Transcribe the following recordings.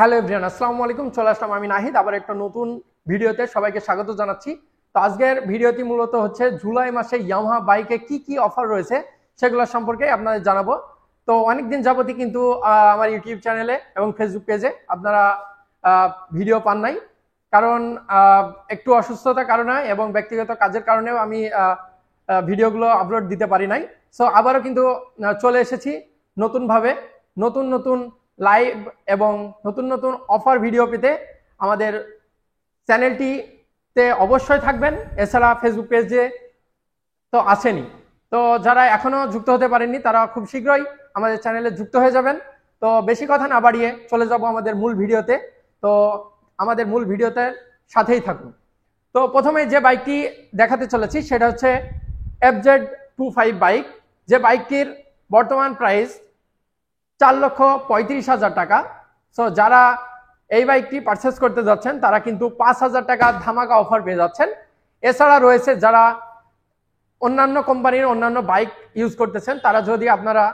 Hello everyone, আসসালামু আলাইকুম। চলে আসলাম আমি নাহিদ আবার একটা নতুন ভিডিওতে সবাইকে স্বাগত জানাচ্ছি। তো আজকের ভিডিওটি মূলত হচ্ছে জুলাই মাসে ইয়ামাহা বাইকে কি কি অফার রয়েছে সেগুলো সম্পর্কে আপনাদের জানাবো। তো অনেকদিন যাবতই কিন্তু আমার ইউটিউব চ্যানেলে এবং ফেসবুক পেজে আপনারা ভিডিও পান নাই, কারণ একটু অসুস্থতার কারণে এবং ব্যক্তিগত কাজের কারণেও আমি ভিডিওগুলো আপলোড দিতে পারি নাই। সো আবারও কিন্তু চলে এসেছি নতুনভাবে, নতুন নতুন লাইভ এবং নতুন নতুন অফার ভিডিও পেতে আমাদের চ্যানেলটিতে অবশ্যই থাকবেন। এছাড়া ফেসবুক পেজে তো আসেনি, তো যারা এখনো যুক্ত হতে পারেননি তারা খুব শীঘ্রই আমাদের চ্যানেলে যুক্ত হয়ে যাবেন। তো বেশি কথা না বাড়িয়ে চলে যাব আমাদের মূল ভিডিওতে। তো আমাদের মূল ভিডিওতে সাথেই থাকুন। তো প্রথমে যে বাইকটি দেখাতে চলেছি সেটা হচ্ছে FZ25 বাইক, যে বাইকটির বর্তমান প্রাইস 4,35,000 টাকা। সো যারা এই বাইকটি পারচেস করতে যাচ্ছেন তারা কিন্তু 5,000 টাকা ধামাকা অফার পেয়ে যাচ্ছেন। এছাড়া রয়েছে যারা অন্যান্য কোম্পানির অন্যান্য বাইক ইউজ করতেছেন, তারা যদি আপনারা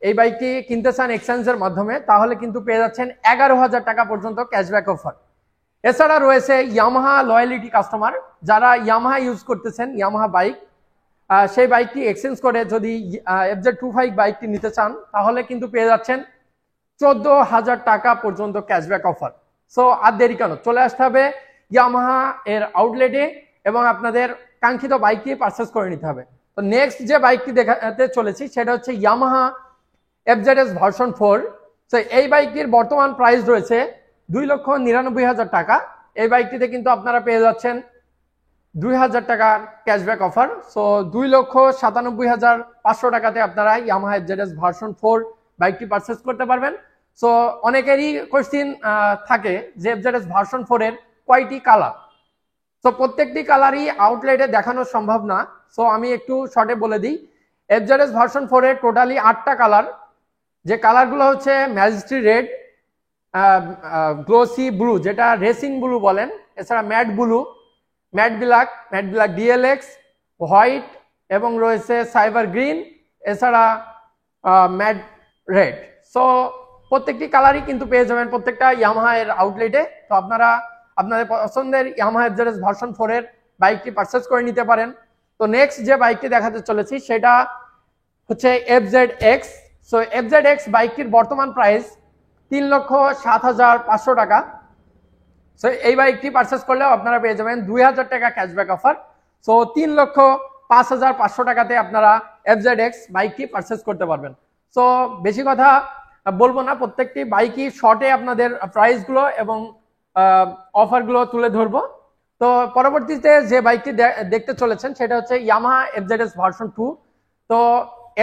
এই বাইকটি কিনতে চান এক্সচেঞ্জের মাধ্যমে, তাহলে কিন্তু পেয়ে যাচ্ছেন 11,000 টাকা পর্যন্ত ক্যাশব্যাক অফার। এছাড়া রয়েছে ইয়ামাহা লয়ালিটি কাস্টমার, যারা ইয়ামাহা ইউজ করতেছেন ইয়ামাহা বাইক, সেই বাইকটি এক্সচেঞ্জ করে যদি FZ25 বাইকটি নিতে চান তাহলে কিন্তু পেয়ে যাচ্ছেন 14,000 টাকা পর্যন্ত ক্যাশব্যাক অফার। সো আর দেরি কেন, চলে আসতে হবে ইয়ামাহা এর আউটলেটে এবং আপনাদের কাঙ্ক্ষিত বাইকটি পারচেস করে নিতে হবে। তো নেক্সট যে বাইকটি দেখাতে চলেছি সেটা হচ্ছে ইয়ামাহা FZS ভার্সন 4। তো এই বাইকটির বর্তমান প্রাইস রয়েছে 2,99,000 টাকা। এই বাইকটিতে কিন্তু আপনারা পেয়ে যাচ্ছেন 2,000 টাকার ক্যাশব্যাক অফার। সো 2,97,500 টাকাতে আপনারা ইয়ামাহা FZS ভার্সন 4 বাইকটি পারচেস করতে পারবেন। সো অনেকেরই কোশ্চিন থাকে যে FZS ভার্সন 4 এর কয়টি কালার। সো প্রত্যেকটি কালারই আউটলেটে দেখানো সম্ভব না, সো আমি একটু শর্টে বলে দিই। FZS ভার্সন 4 এর টোটালি 8টা কালার, যে কালারগুলো হচ্ছে ম্যাজেস্টি রেড, গ্লোসি ব্লু যেটা রেসিং ব্লু বলেন, এছাড়া matte blue, matte black DLX, white এবং রয়েছে সাইবার গ্রিন, এছাড়া ম্যাট রেড। সো প্রত্যেকটি কালারই কিন্তু পেয়ে যাবেন প্রত্যেকটা ইয়ামাহা এর আউটলেটে। তো আপনারা আপনাদের পছন্দের ইয়ামাহা FZS ভার্সন 4 এর বাইকটি পারচেস করে নিতে পারেন। তো নেক্সট যে বাইকটি দেখাতে চলেছি সেটা হচ্ছে FZX। সো FZX বাইকটির বর্তমান প্রাইস 3,07,500 টাকা। সো এই বাইকটি পারচেস করলেও আপনারা পেয়ে যাবেন 2,000 টাকা ক্যাশব্যাক অফার। সো 3,05,500 টাকাতে আপনারা FZX বাইকটি পারচেস করতে পারবেন। সো বেশি কথা বলবো না, প্রত্যেকটি বাইকই শর্টে আপনাদের প্রাইসগুলো এবং অফারগুলো তুলে ধরবো। তো পরবর্তীতে যে বাইকটি দেখতে চলেছেন সেটা হচ্ছে ইয়ামাহা FZS ভার্সন 2। তো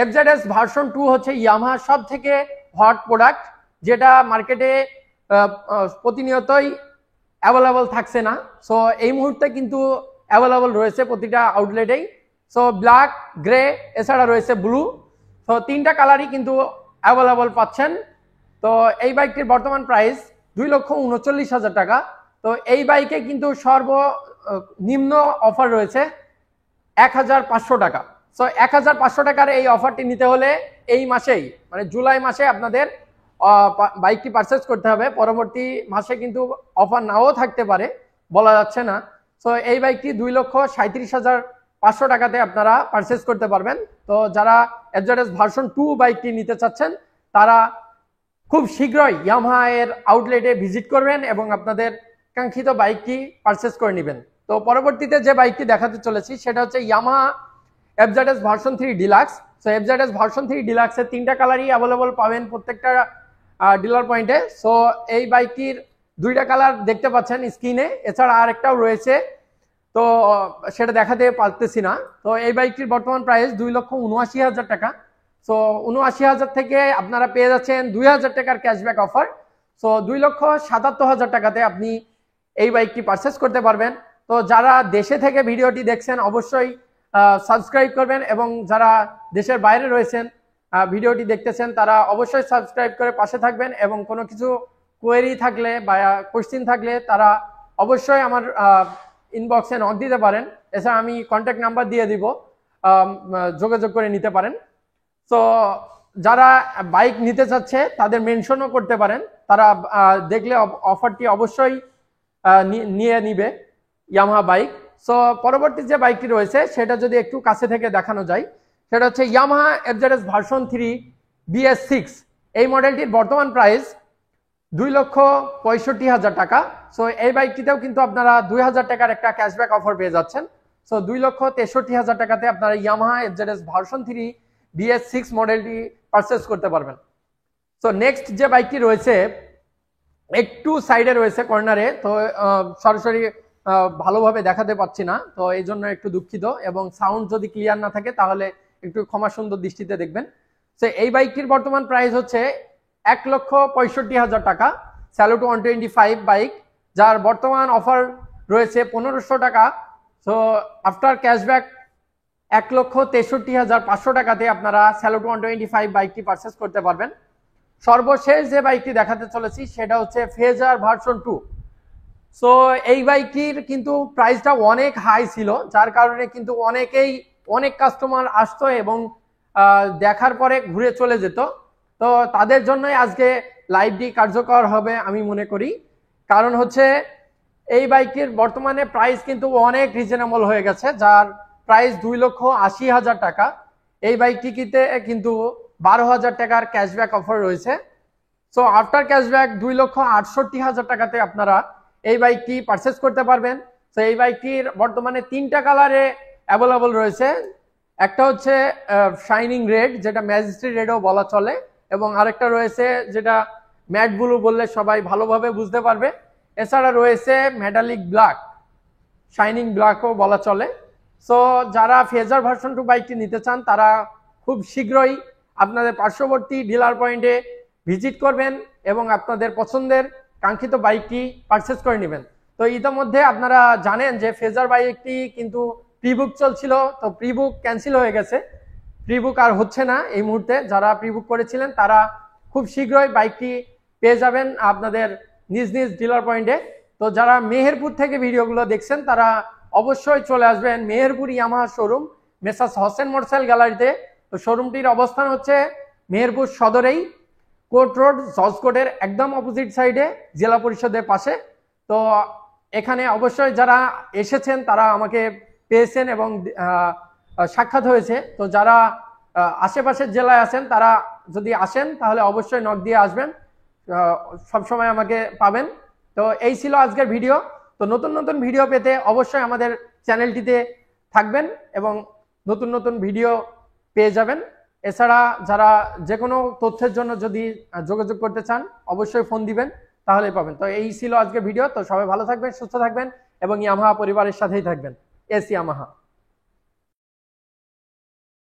FZS ভার্সন 2 হচ্ছে ইয়ামাহা সব থেকে হট প্রোডাক্ট, যেটা মার্কেটে প্রতিনিয়তই অ্যাভেলেবল থাকছে না। সো এই মুহূর্তে কিন্তু অ্যাভেলেবল রয়েছে প্রতিটা আউটলেটেই। সো ব্ল্যাক, গ্রে, এছাড়া রয়েছে ব্লু। তো 3টা কালারই কিন্তু অ্যাভেলেবল পাচ্ছেন। তো এই বাইকটির বর্তমান প্রাইস 2,39,000 টাকা। তো এই বাইকে কিন্তু সর্বনিম্ন অফার রয়েছে 1,500 টাকা। সো 1,500 টাকার এই অফারটি নিতে হলে এই মাসেই, মানে জুলাই মাসে আপনাদের বাইকটি পারচেস করতে হবে। পরবর্তী মাসে কিন্তু অফার নাও থাকতে পারে, বলা যাচ্ছে না। সো এই বাইকটি 2,37,500 টাকাতে আপনারা পারচেস করতে পারবেন। তো যারা FZS ভার্সন 2 বাইকটি নিতে চাচ্ছেন তারা খুব শীঘ্রই ইয়ামাহা এর আউটলেটে ভিজিট করবেন এবং আপনাদের কাঙ্ক্ষিত বাইকটি পারচেস করে নেবেন। তো পরবর্তীতে যে বাইকটি দেখাতে চলেছি সেটা হচ্ছে Yamaha FZS version 3 deluxe. So FZS version 3 ডিলাক্সের 3টা কালারই অ্যাভেলেবল পাবেন প্রত্যেকটা ডিলার পয়েন্টে। সো এই বাইকটির 2টা কালার দেখতে পাচ্ছেন স্ক্রিনে, এছাড়া আরেকটাও রয়েছে, তো সেটা দেখাতে পারতেছি না। তো এই বাইকটির বর্তমান প্রাইস 2,79,000 টাকা। সো 79,000 থেকে আপনারা পেয়ে যাচ্ছেন 2,000 টাকার ক্যাশব্যাক অফার। সো 2,77,000 টাকাতে আপনি এই বাইকটি পারচেস করতে পারবেন। তো যারা দেশে থেকে ভিডিওটি দেখছেন অবশ্যই সাবস্ক্রাইব করবেন, এবং যারা দেশের বাইরে রয়েছেন ভিডিওটি দেখতেছেন তারা অবশ্যই সাবস্ক্রাইব করে পাশে থাকবেন, এবং কোনো কিছু কোয়েরি থাকলে বা কোশ্চিন থাকলে তারা অবশ্যই আমার ইনবক্সে নক দিতে পারেন। এছাড়া আমি কন্ট্যাক্ট নাম্বার দিয়ে দিব, যোগাযোগ করে নিতে পারেন। তো যারা বাইক নিতে চাচ্ছে তাদের মেনশনও করতে পারেন, তারা দেখলে অফারটি অবশ্যই নিয়ে নিবে ইয়ামাহা বাইক। সো পরবর্তী যে বাইকটি রয়েছে সেটা যদি একটু কাছে থেকে দেখানো যায়, সেটা হচ্ছে ইয়ামাহা এফজেডএস ভার্সন 3 BS6। এই মডেলটির বর্তমান প্রাইস 2,65,000 টাকা। সো এই বাইকটিতেও কিন্তু আপনারা 2,000 টাকার একটা ক্যাশব্যাক অফার পেয়ে যাচ্ছেন। সো 2,63,000 টাকাতে আপনারা ইয়ামাহা এফজেডএস ভার্সন 3 BS6 মডেলটি পারচেস করতে পারবেন। সো নেক্সট যে বাইকটি রয়েছে একটু সাইডে রয়েছে কর্নারে, তো সরাসরি ভালোভাবে দেখাতে পাচ্ছি না, তো এই জন্য একটু দুঃখিত, এবং সাউন্ড যদি ক্লিয়ার না থাকে তাহলে একটু ক্ষমা সুন্দর দৃষ্টিতে দেখবেন। সো এই বাইকটির বর্তমান প্রাইস হচ্ছে 1,65,000 টাকা, স্যালুট 125 বাইক, যার বর্তমান অফার রয়েছে 1,500 টাকা। সো আফটার ক্যাশব্যাক 1,63,500 টাকাতে আপনারা স্যালুট 125 বাইকটি পারচেস করতে পারবেন। সর্বশেষ যে বাইকটি দেখাতে চলেছি সেটা হচ্ছে ফেজার ভার্সন 2। সো এই বাইকটির কিন্তু প্রাইসটা অনেক হাই ছিল, যার কারণে কিন্তু অনেক কাস্টমার আসতো এবং দেখার পরে ঘুরে চলে যেত। তো তাদের জন্যই আজকে লাইভটি কার্যকর হবে আমি মনে করি, কারণ হচ্ছে এই বাইকটির বর্তমানে প্রাইস কিন্তু অনেক রিজনেবল হয়ে গেছে, যার প্রাইস 2,80,000 টাকা। এই বাইকটিতে কিন্তু 12,000 টাকার ক্যাশব্যাক অফার রয়েছে। সো আফটার ক্যাশব্যাক 2,68,000 টাকাতে আপনারা এই বাইকটি পারচেস করতে পারবেন। তো এই বাইকটির বর্তমানে 3টা কালারে অ্যাভেলেবল রয়েছে। একটা হচ্ছে শাইনিং রেড, যেটা ম্যাজেস্টিক রেডও বলা চলে, এবং আরেকটা রয়েছে যেটা ম্যাট ব্লু বললে সবাই ভালোভাবে বুঝতে পারবে। এছাড়া রয়েছে মেটালিক ব্ল্যাক, শাইনিং ব্ল্যাকও বলা চলে। সো যারা ফেজার ভার্সন 2 বাইকটি নিতে চান তারা খুব শীঘ্রই আপনাদের পার্শ্ববর্তী ডিলার পয়েন্টে ভিজিট করবেন এবং আপনাদের পছন্দের কাঙ্ক্ষিত বাইকটি পারচেস করে নেবেন। তো ইতিমধ্যে আপনারা জানেন যে ফেজার বাইকটি কিন্তু প্রিবুক চলছিল, তো প্রিবুক ক্যান্সেল হয়ে গেছে, প্রিবুক আর হচ্ছে না এই মুহূর্তে। যারা প্রিবুক করেছিলেন তারা খুব শীঘ্রই বাইকটি পেয়ে যাবেন আপনাদের নিজ নিজ ডিলার পয়েন্টে। তো যারা মেহেরপুর থেকে ভিডিওগুলো দেখছেন তারা অবশ্যই চলে আসবেন Meherpur Yamaha showroom, messrs Hossain motorcycle গ্যালারিতে। তো শোরুমটির অবস্থান হচ্ছে মেহেরপুর সদরেই, কোর্ট রোড, জজ কোর্টের একদম অপোজিট সাইডে, জেলা পরিষদের পাশে। তো এখানে অবশ্যই যারা এসেছেন তারা আমাকে পেয়েছেন এবং সাক্ষাৎ হয়েছে। তো যারা আশেপাশের জেলায় আছেন তারা যদি আসেন তাহলে অবশ্যই নক দিয়ে আসবেন, সবসময় আমাকে পাবেন। তো এই ছিল আজকের ভিডিও। তো নতুন নতুন ভিডিও পেতে অবশ্যই আমাদের চ্যানেলটিতে থাকবেন এবং নতুন নতুন ভিডিও পেয়ে যাবেন। এছাড়া যারা যে কোনো তথ্যের জন্য যদি যোগাযোগ করতে চান অবশ্যই ফোন দিবেন, তাহলেই পাবেন। তো এই ছিল আজকের ভিডিও। তো সবাই ভালো থাকবেন, সুস্থ থাকবেন এবং ইয়ামাহা পরিবারের সাথেই থাকবেন। S Yamaha.